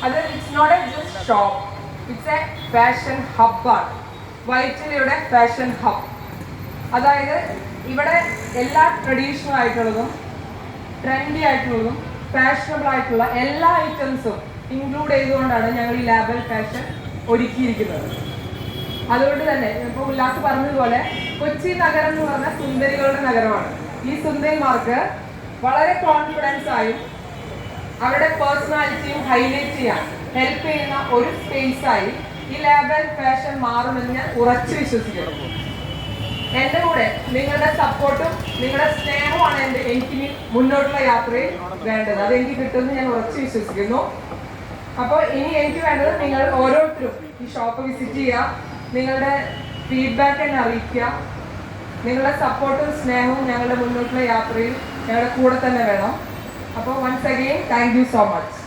അത് it's not a just shop, it's a ഫാഷൻ ഹബ്ബാണ്. വൈറ്റിലയുടെ ഫാഷൻ ഹബ്. അതായത് ഇവിടെ എല്ലാ ട്രഡീഷണൽ ആയിട്ടുള്ളതും ട്രെൻഡി ആയിട്ടുള്ളതും ഫാഷനബിൾ ആയിട്ടുള്ള എല്ലാ ഐറ്റംസും ഇൻക്ലൂഡ് ചെയ്തുകൊണ്ടാണ് ഞങ്ങൾ ഈ ലാബൽ ഫാഷൻ ഒരുക്കിയിരിക്കുന്നത്. അതുകൊണ്ട് തന്നെ ഇപ്പോൾ ഉല്ലാസ് പറഞ്ഞതുപോലെ കൊച്ചി നഗരം എന്ന് പറഞ്ഞാൽ സുന്ദരികളുടെ നഗരമാണ്. ഈ സുന്ദരിമാർക്ക് വളരെ കോൺഫിഡൻസ് ആയും അവരുടെ പേഴ്സണാലിറ്റിയും ഹൈലൈറ്റ് ചെയ്യാൻ ഹെൽപ്പ് ചെയ്യുന്ന ഒരു സ്പേസായി ഈ ലാബൽ ഫാഷൻ മാറുമെന്ന് ഞാൻ ഉറച്ചു വിശ്വസിക്കുന്നു. എൻ്റെ കൂടെ നിങ്ങളുടെ സപ്പോർട്ടും നിങ്ങളുടെ സ്നേഹമാണ് എനിക്ക് മുന്നോട്ടുള്ള യാത്രയിൽ വേണ്ടത്. അതെനിക്ക് കിട്ടുമെന്ന് ഞാൻ ഉറച്ചു വിശ്വസിക്കുന്നു. അപ്പോൾ ഇനി എനിക്ക് വേണ്ടത് നിങ്ങൾ ഓരോരുത്തരും ഈ ഷോപ്പ് വിസിറ്റ് ചെയ്യുക, നിങ്ങളുടെ ഫീഡ്ബാക്ക് എന്നെ അറിയിക്കുക. നിങ്ങളുടെ സപ്പോർട്ടും സ്നേഹവും ഞങ്ങളുടെ മുന്നോട്ടുള്ള യാത്രയിൽ ഞങ്ങളുടെ കൂടെ തന്നെ വേണം. അപ്പോൾ once again thank you so much.